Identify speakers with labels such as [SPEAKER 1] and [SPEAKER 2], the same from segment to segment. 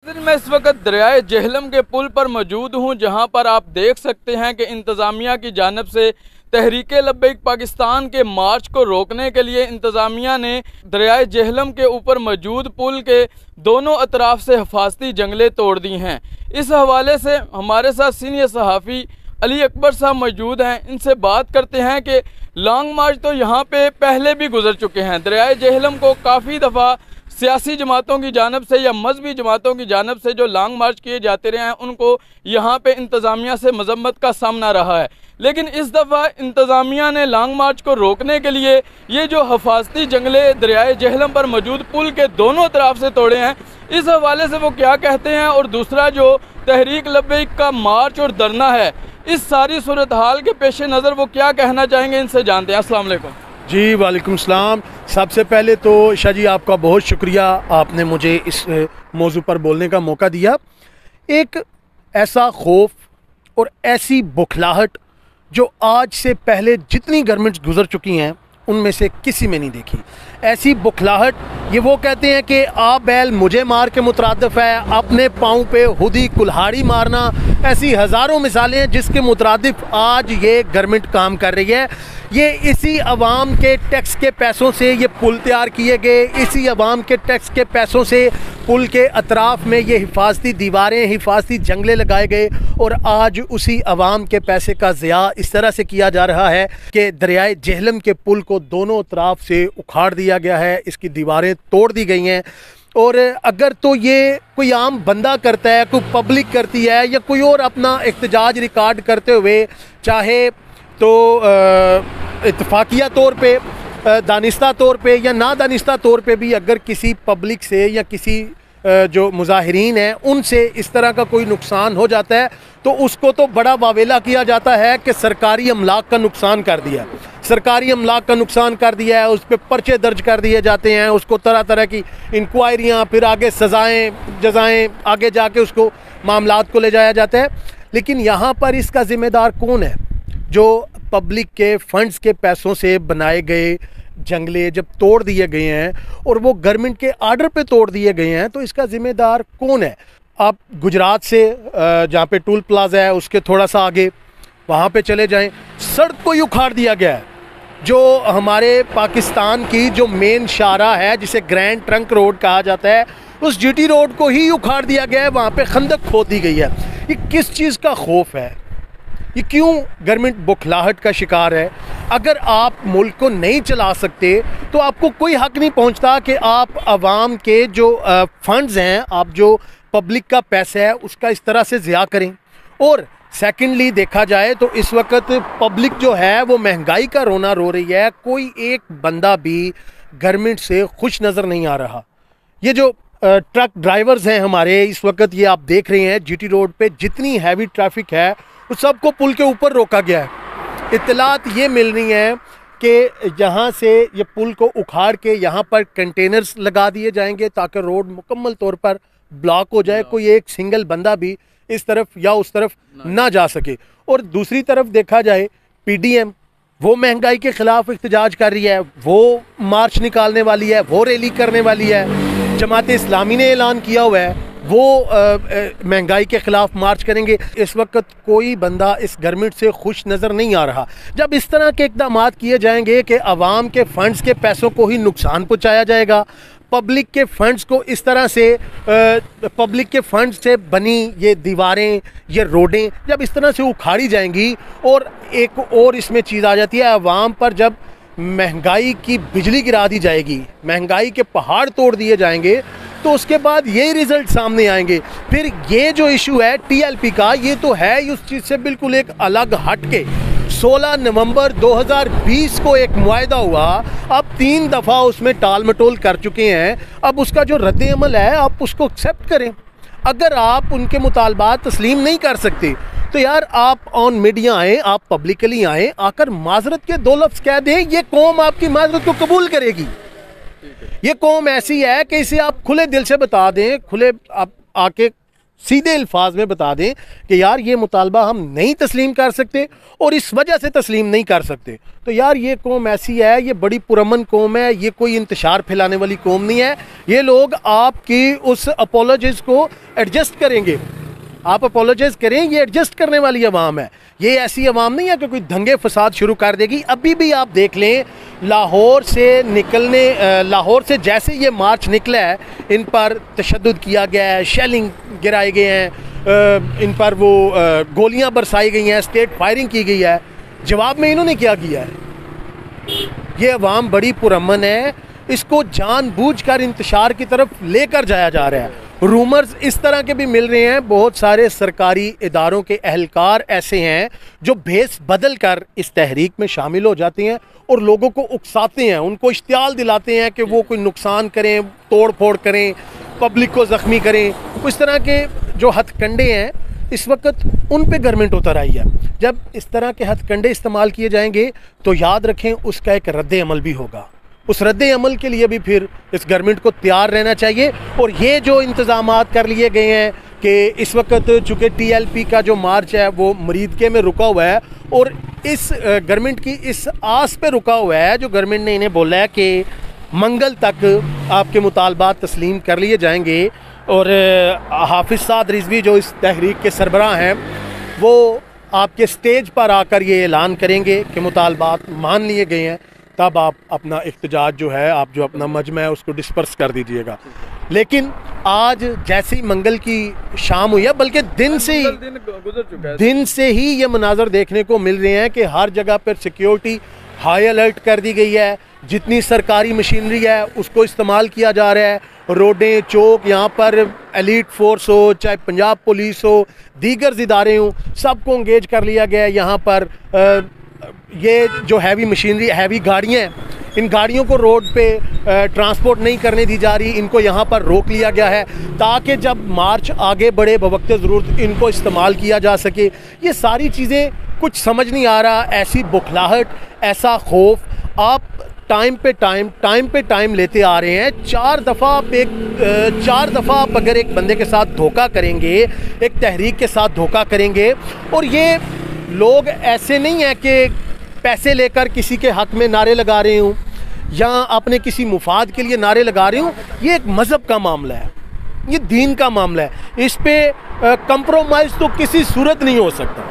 [SPEAKER 1] मैं इस वक्त दरियाए जेहलम के पुल पर मौजूद हूँ, जहाँ पर आप देख सकते हैं कि इंतज़ामिया की जानिब से तहरीके लब्बैक पाकिस्तान के मार्च को रोकने के लिए इंतज़ामिया ने दरियाए जेहलम के ऊपर मौजूद पुल के दोनों अतराफ से हिफाजती जंगलें तोड़ दी हैं। इस हवाले से हमारे साथ सीनियर सहाफ़ी अली अकबर साहब मौजूद हैं। इनसे बात करते हैं कि लॉन्ग मार्च तो यहाँ पे पहले भी गुजर चुके हैं। दरियाए जेहलम को काफ़ी दफ़ा सियासी जमातों की जानिब से या मजहबी जमातों की जानिब से जो लॉन्ग मार्च किए जाते रहे हैं, उनको यहाँ पे इंतज़ामिया से मजम्मत का सामना रहा है। लेकिन इस दफ़ा इंतज़ामिया ने लॉन्ग मार्च को रोकने के लिए ये जो हिफाजती जंगले दरियाए जेहलम पर मौजूद पुल के दोनों तरफ से तोड़े हैं, इस हवाले से वो क्या कहते हैं और दूसरा जो तहरीक लब्बैक का मार्च और धरना है, इस सारी सूरत हाल के पेश नज़र वो क्या कहना चाहेंगे, इनसे जानते हैं। अस्सलाम वालेकुम।
[SPEAKER 2] जी वालेकुम सलाम। सबसे पहले तो शाह जी आपका बहुत शुक्रिया, आपने मुझे इस मौजू पर बोलने का मौका दिया। एक ऐसा खौफ और ऐसी बुखलाहट जो आज से पहले जितनी गवर्नमेंट्स गुजर चुकी हैं उनमें से किसी में नहीं देखी। ऐसी बुखलाहट, ये वो कहते हैं कि आप बैल मुझे मार के मुतरादिफ है, अपने पाँव पे खुद ही कुल्हाड़ी मारना, ऐसी हज़ारों मिसालें हैं जिसके मुतरादिफ आज ये गवर्नमेंट काम कर रही है। ये इसी अवाम के टैक्स के पैसों से ये पुल तैयार किए गए, इसी अवाम के टैक्स के पैसों से पुल के अतराफ़ में ये हिफाजती दीवारें, हिफाजती जंगले लगाए गए और आज उसी अवाम के पैसे का ज़िया इस तरह से किया जा रहा है कि दरियाए जेहलम के पुल को दोनों तरफ से उखाड़ दिया गया है, इसकी दीवारें तोड़ दी गई हैं। और अगर तो ये कोई आम बंदा करता है, कोई पब्लिक करती है या कोई और अपना एहतजाज रिकॉर्ड करते हुए, चाहे तो इत्तफाकिया तौर पे, दानिस्ता तौर पे या ना दानिस्ता तौर पे भी अगर किसी पब्लिक से या किसी जो मुजाहिरीन हैं उनसे इस तरह का कोई नुकसान हो जाता है तो उसको तो बड़ा वावेला किया जाता है कि सरकारी अमलाक का नुकसान कर दिया, सरकारी अमलाक का नुकसान कर दिया है, उस पर पर्चे दर्ज कर दिए जाते हैं, उसको तरह तरह की इंक्वायरियाँ, फिर आगे सज़ाएँ जजाएँ, आगे जाके उसको मामलात को ले जाया जाता है। लेकिन यहाँ पर इसका ज़िम्मेदार कौन है? जो पब्लिक के फंड्स के पैसों से बनाए गए जंगले जब तोड़ दिए गए हैं और वो गवर्नमेंट के आर्डर पे तोड़ दिए गए हैं, तो इसका ज़िम्मेदार कौन है? आप गुजरात से जहाँ पे टूल प्लाजा है उसके थोड़ा सा आगे वहाँ पे चले जाएं, सड़क को ही उखाड़ दिया गया है। जो हमारे पाकिस्तान की जो मेन शाहराह है जिसे ग्रैंड ट्रंक रोड कहा जाता है, उस जीटी रोड को ही उखाड़ दिया गया है, वहाँ पे खंदक खोद दी गई है। ये किस चीज़ का खौफ है? ये क्यों गवर्नमेंट बुखलाहट का शिकार है? अगर आप मुल्क को नहीं चला सकते तो आपको कोई हक नहीं पहुंचता कि आप आवाम के जो फंड्स हैं, आप जो पब्लिक का पैसा है उसका इस तरह से ज़िया करें। और सेकेंडली देखा जाए तो इस वक्त पब्लिक जो है वो महंगाई का रोना रो रही है, कोई एक बंदा भी गवर्नमेंट से खुश नज़र नहीं आ रहा। ये जो ट्रक ड्राइवर्स हैं हमारे, इस वक्त ये आप देख रहे हैं जीटी रोड पे जितनी हैवी ट्रैफिक है उस सबको पुल के ऊपर रोका गया है। इत्तलात ये मिल रही हैं कि यहाँ से ये पुल को उखाड़ के यहाँ पर कंटेनर्स लगा दिए जाएंगे ताकि रोड मुकम्मल तौर पर ब्लॉक हो जाए, कोई एक सिंगल बंदा भी इस तरफ या उस तरफ ना जा सके। और दूसरी तरफ देखा जाए पीडीएम, वो महंगाई के ख़िलाफ़ एहतजाज कर रही है, वो मार्च निकालने वाली है, वो रैली करने वाली है। जमात इस्लामी ने ऐलान किया हुआ है वो महंगाई के ख़िलाफ़ मार्च करेंगे। इस वक्त कोई बंदा इस गवर्नमेंट से खुश नज़र नहीं आ रहा। जब इस तरह के इक़दाम किए जाएंगे कि आवाम के फ़ंड्स के पैसों को ही नुकसान पहुँचाया जाएगा, पब्लिक के फंड्स को इस तरह से पब्लिक के फंड्स से बनी ये दीवारें, ये रोडें जब इस तरह से उखाड़ी जाएंगी, और एक और इसमें चीज़ आ जाती है, आवाम पर जब महंगाई की बिजली गिरा दी जाएगी, महंगाई के पहाड़ तोड़ दिए जाएंगे, तो उसके बाद यही रिज़ल्ट सामने आएंगे। फिर ये जो इशू है टीएलपी का, ये तो है ही उस चीज़ से बिल्कुल एक अलग हट के। 16 नवंबर 2020 को एक मुआहदा हुआ, अब 3 दफ़ा उसमें टाल मटोल कर चुके हैं। अब उसका जो रद्द अमल है आप उसको एक्सेप्ट करें। अगर आप उनके मुतालबात तस्लीम नहीं कर सकते तो यार आप ऑन मीडिया आएँ, आप पब्लिकली आएँ, आकर माजरत के 2 लफ्ज़ कह दें। ये कौम आपकी माजरत को कबूल करेगी। ये कौम ऐसी है कि इसे आप खुले दिल से बता दें, खुले आप आके सीधे अल्फाज में बता दें कि यार ये मुतालबा हम नहीं तस्लीम कर सकते और इस वजह से तस्लीम नहीं कर सकते, तो यार ये कौम ऐसी है, ये बड़ी पुरअमन कौम है, ये कोई इंतशार फैलाने वाली कौम नहीं है। ये लोग आपकी उस अपोलोजिस को एडजस्ट करेंगे, आप अपोलोजाइज करें, ये एडजस्ट करने वाली अवाम है। ये ऐसी अवाम नहीं है कि कोई दंगे फसाद शुरू कर देगी। अभी भी आप देख लें, लाहौर से जैसे ये मार्च निकला है, इन पर तशद्दुद किया गया है, शेलिंग गिराए गए हैं, इन पर वो गोलियां बरसाई गई हैं, स्टेट फायरिंग की गई है। जवाब में इन्होंने क्या किया है? ये अवाम बड़ी पुरअमन है, इसको जानबूझकर इंतशार की तरफ लेकर जाया जा रहा है। रूमर्स इस तरह के भी मिल रहे हैं, बहुत सारे सरकारी इदारों के एहलकार ऐसे हैं जो भेस बदल कर इस तहरीक में शामिल हो जाते हैं और लोगों को उकसाते हैं, उनको इश्तियाल दिलाते हैं कि वो कोई नुकसान करें, तोड़ फोड़ करें, पब्लिक को ज़ख्मी करें। इस तरह के जो हथकंडे हैं इस वक्त उन पे गवर्नमेंट उतर आई है। जब इस तरह के हथकंडे इस्तेमाल किए जाएंगे तो याद रखें उसका एक रद्द अमल भी होगा। उस रद्द अमल के लिए भी फिर इस गवर्नमेंट को तैयार रहना चाहिए। और ये जो इंतज़ामात कर लिए गए हैं कि इस वक्त चूँकि TLP का जो मार्च है वो मरीदके में रुका हुआ है और इस गवर्नमेंट की इस आस पे रुका हुआ है, जो गवर्नमेंट ने इन्हें बोला है कि मंगल तक आपके मुतालबात तस्लीम कर लिए जाएंगे। और हाफिज़ साद रिजवी जो इस तहरीक के सरबराह हैं, वो आपके स्टेज पर आकर ये ऐलान करेंगे कि मुतालबात मान लिए गए हैं, तब आप अपना इख्तिजाज जो है, आप जो अपना मजमा है उसको डिस्पर्स कर दीजिएगा। लेकिन आज जैसे ही मंगल की शाम हुई है, बल्कि दिन से ही ये मनाजर देखने को मिल रहे हैं कि हर जगह पर सिक्योरिटी हाई अलर्ट कर दी गई है। जितनी सरकारी मशीनरी है उसको इस्तेमाल किया जा रहा है। रोडें, चौक, यहाँ पर एलीट फोर्स हो, चाहे पंजाब पुलिस हो, दीगर इदारे हों, सबको इंगेज कर लिया गया है। यहाँ पर ये जो हैवी मशीनरी, हैवी गाड़ियाँ हैं, इन गाड़ियों को रोड पे ट्रांसपोर्ट नहीं करने दी जा रही, इनको यहाँ पर रोक लिया गया है ताकि जब मार्च आगे बढ़े बवक्त ज़रूरत इनको इस्तेमाल किया जा सके। ये सारी चीज़ें कुछ समझ नहीं आ रहा। ऐसी बुखलाहट, ऐसा खौफ आप टाइम पे टाइम लेते आ रहे हैं। चार दफ़ा आप अगर एक बंदे के साथ धोखा करेंगे, एक तहरीक के साथ धोखा करेंगे, और ये लोग ऐसे नहीं हैं कि पैसे लेकर किसी के हक में नारे लगा रहे हूँ या अपने किसी मुफाद के लिए नारे लगा रहे हूँ। ये एक मज़हब का मामला है, ये दीन का मामला है। इस पे कंप्रोमाइज़ तो किसी सूरत नहीं हो सकता।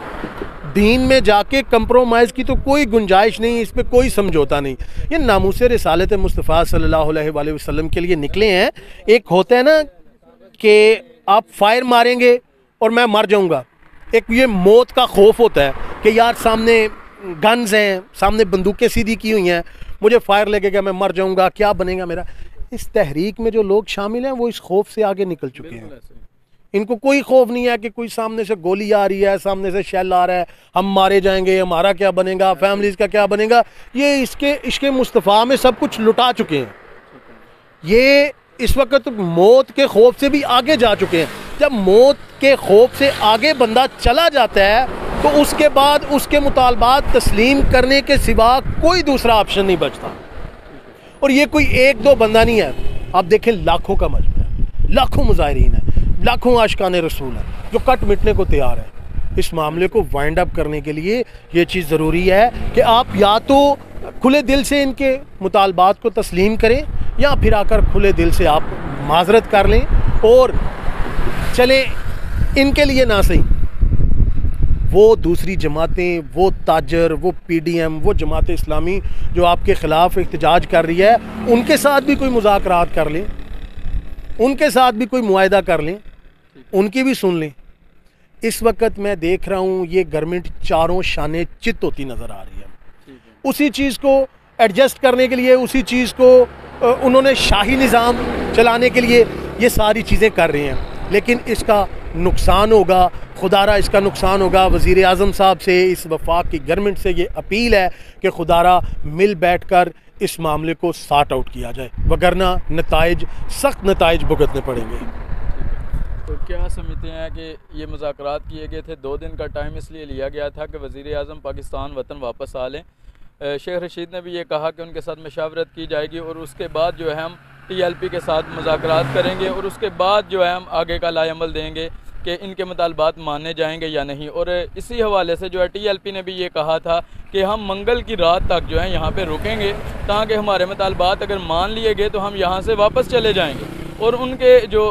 [SPEAKER 2] दीन में जाके कंप्रोमाइज़ की तो कोई गुंजाइश नहीं, इस पे कोई समझौता नहीं। ये नामूसे रिसालत मुस्तफ़ा सल्लल्लाहु अलैहि वसल्लम के लिए निकले हैं। एक होता है ना कि आप फायर मारेंगे और मैं मर जाऊंगा, एक ये मौत का खौफ होता है कि यार सामने गन्स हैं, सामने बंदूकें सीधी की हुई हैं, मुझे फायर लगेगा, मैं मर जाऊंगा, क्या बनेगा मेरा। इस तहरीक में जो लोग शामिल हैं वो इस खौफ से आगे निकल चुके हैं। इनको कोई खौफ नहीं है कि कोई सामने से गोली आ रही है, सामने से शेल आ रहा है, हम मारे जाएंगे, हमारा क्या बनेगा, फैमिलीज़ का क्या बनेगा। ये इसके मुस्तफ़ा में सब कुछ लुटा चुके हैं। ये इस वक्त मौत के खौफ से भी आगे जा चुके हैं। जब मौत के खौफ से आगे बंदा चला जाता है तो उसके बाद उसके मुतालबात तस्लीम करने के सिवा कोई दूसरा ऑप्शन नहीं बचता। और ये कोई एक दो बंदा नहीं है, आप देखें लाखों का मजमा है, लाखों मुजाहिरीन है, लाखों आशिकाने रसूल है जो कट मिटने को तैयार है। इस मामले को वाइंड अप करने के लिए ये चीज़ ज़रूरी है कि आप या तो खुले दिल से इनके मुतालबात को तस्लीम करें या फिर आकर खुले दिल से आप माजरत कर लें और चलें। इनके लिए ना सही, वो दूसरी जमातें, वो ताजर, वो PDM, वो जमात इस्लामी जो आपके ख़िलाफ़ एहतजाज कर रही है, उनके साथ भी कोई मुज़ाकरात कर लें, उनके साथ भी कोई मुआहदा कर लें, उनकी भी सुन लें। इस वक्त मैं देख रहा हूँ ये गवर्नमेंट चारों शाने चित होती नज़र आ रही है। उसी चीज़ को एडजस्ट करने के लिए, उसी चीज़ को उन्होंने शाही निज़ाम चलाने के लिए ये सारी चीज़ें कर रही हैं। लेकिन इसका नुकसान होगा, खुदारा इसका नुकसान होगा। वज़ीर आज़म साहब से, इस वफाक की गवर्नमेंट से ये अपील है कि खुदारा मिल बैठ कर इस मामले को सॉर्ट आउट किया जाए, वगरना नताइज, सख्त नताइज भुगतने पड़ेंगे।
[SPEAKER 1] तो क्या समझते हैं कि ये मुज़ाकरात किए गए थे, 2 दिन का टाइम इसलिए लिया गया था कि वज़ीर आज़म पाकिस्तान वतन वापस आ लें। शेख रशीद ने भी ये कहा कि उनके साथ मशावरत की जाएगी और उसके बाद जो है हम TLP के साथ मुज़ाकरात करेंगे और उसके बाद जो है हम आगे का लाएअमल देंगे। कि इनके मुतालबात माने जाएंगे या नहीं। और इसी हवाले से जो है TLP ने भी ये कहा था कि हम मंगल की रात तक जो है यहाँ पे रुकेंगे, ताकि हमारे मुतालबात अगर मान लिए गए तो हम यहाँ से वापस चले जाएंगे। और उनके जो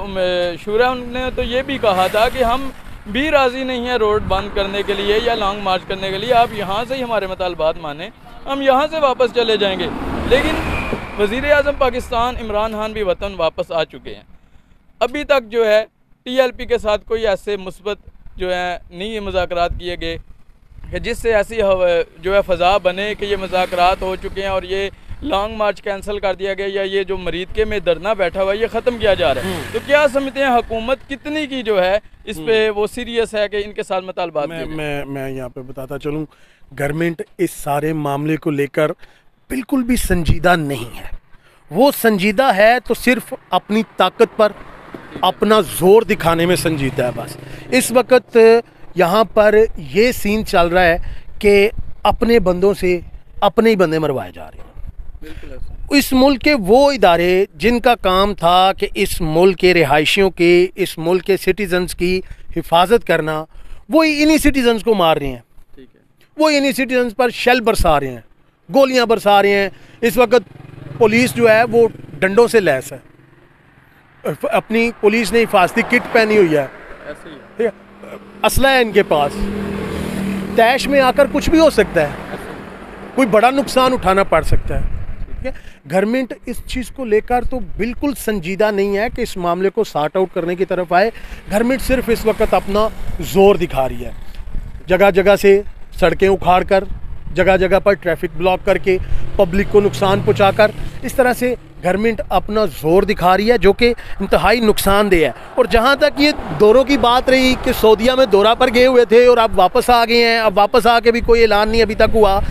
[SPEAKER 1] शूरा उन्होंने तो ये भी कहा था कि हम भी राज़ी नहीं है रोड बंद करने के लिए या लॉन्ग मार्च करने के लिए, आप यहाँ से ही हमारे मुतालबात माने, हम यहाँ से वापस चले जाएंगे। लेकिन वज़ीर आज़म पाकिस्तान इमरान खान भी वतन वापस आ चुके हैं। अभी तक जो है TLP के साथ कोई ऐसे मुस्बत जो है नहीं मुज़ाकरात किए गए कि जिससे ऐसी जो है फ़ज़ा बने कि ये मुज़ाकरात हो चुके हैं और ये लॉन्ग मार्च कैंसिल कर दिया गया या ये जो मरीदके में धरना बैठा हुआ है ये ख़त्म किया जा रहा है। तो क्या समझते हैं हुकूमत कितनी की जो है इस पे वो सीरियस है कि इनके साथ मुतालबात?
[SPEAKER 2] मैं यहाँ पे बताता चलूँ, गवर्नमेंट इस सारे मामले को लेकर बिल्कुल भी संजीदा नहीं है। वो संजीदा है तो सिर्फ अपनी ताकत पर अपना जोर दिखाने में संजीदा है बस। इस वक्त यहाँ पर ये सीन चल रहा है कि अपने बंदों से अपने ही बंदे मरवाए जा रहे हैं। इस मुल्क के वो इदारे जिनका काम था कि इस मुल्क के रिहायशियों के, इस मुल्क के सिटीजन्स की हिफाजत करना, वो इन्हीं सिटीजन्स को मार रहे हैं। ठीक है, वो इन्हीं सिटीजन्स पर शेल बरसा रहे हैं, गोलियां बरसा रहे हैं। इस वक्त पुलिस जो है वो डंडों से लैस है, अपनी पुलिस ने हिफाजती किट पहनी हुई है, ऐसे ही असला है इनके पास, तैश में आकर कुछ भी हो सकता है, कोई बड़ा नुकसान उठाना पड़ सकता है। गवर्नमेंट इस चीज़ को लेकर तो बिल्कुल संजीदा नहीं है कि इस मामले को सॉर्ट आउट करने की तरफ आए। गवर्नमेंट सिर्फ इस वक्त अपना जोर दिखा रही है, जगह जगह से सड़कें उखाड़ कर, जगह जगह पर ट्रैफिक ब्लॉक करके, पब्लिक को नुकसान पहुंचाकर, इस तरह से गवर्नमेंट अपना जोर दिखा रही है, जो कि इंतहाई नुकसानदेह है। और जहां तक ये दौरों की बात रही कि सऊदीया में दौरा पर गए हुए थे और अब वापस आ गए हैं, अब वापस आके भी कोई ऐलान नहीं अभी तक हुआ।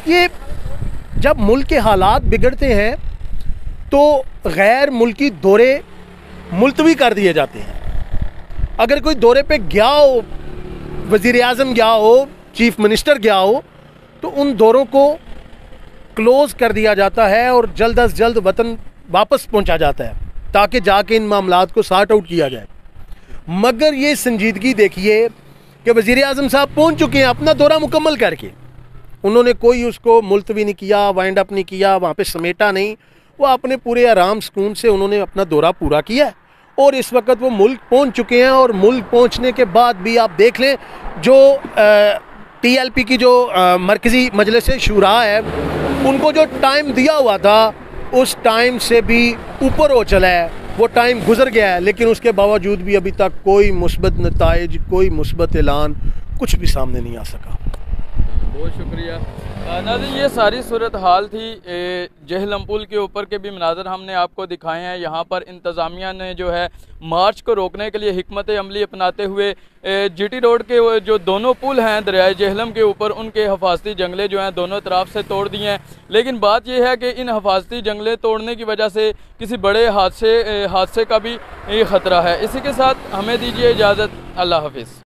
[SPEAKER 2] ये जब मुल्क के हालात बिगड़ते हैं तो गैर मुल्की दौरे मुलतवी कर दिए जाते हैं। अगर कोई दौरे पे गया हो, वज़ीर आज़म गया हो, चीफ मिनिस्टर गया हो, तो उन दौरों को क्लोज़ कर दिया जाता है और जल्द अज जल्द वतन वापस पहुंचा जाता है, ताकि जाके इन मामलात को सॉर्ट आउट किया जाए। मगर ये संजीदगी देखिए कि वज़ीर आज़म साहब पहुंच चुके हैं अपना दौरा मुकम्मल करके, उन्होंने कोई उसको मुलतवी नहीं किया, वाइंड अप नहीं किया, वहाँ पे समेटा नहीं, वो अपने पूरे आराम सुकून से उन्होंने अपना दौरा पूरा किया और इस वक्त वो मुल्क पहुँच चुके हैं। और मुल्क पहुँचने के बाद भी आप देख लें, जो TLP की जो मरकज़ी मजलिस शूरा है, उनको जो टाइम दिया हुआ था उस टाइम से भी ऊपर हो चला है, वो टाइम गुजर गया है, लेकिन उसके बावजूद भी अभी तक कोई मुस्बत नताइज, कोई मुस्बत ऐलान कुछ भी सामने नहीं आ सका।
[SPEAKER 1] बहुत शुक्रिया नाज़रीन, ये सारी सूरत हाल थी। जेहलम पुल के ऊपर के भी मनाज़र हमने आपको दिखाए हैं। यहाँ पर इंतज़ामिया ने जो है मार्च को रोकने के लिए हिकमत अमली अपनाते हुए GT रोड के जो दोनों पुल हैं दरियाए जेहलम के ऊपर, उनके हिफाजती जंगले जो हैं दोनों तरफ से तोड़ दिए हैं। लेकिन बात यह है कि इन हिफाजती जंगले तोड़ने की वजह से किसी बड़े हादसे का भी ख़तरा है। इसी के साथ हमें दीजिए इजाज़त, अल्लाह हाफिज़।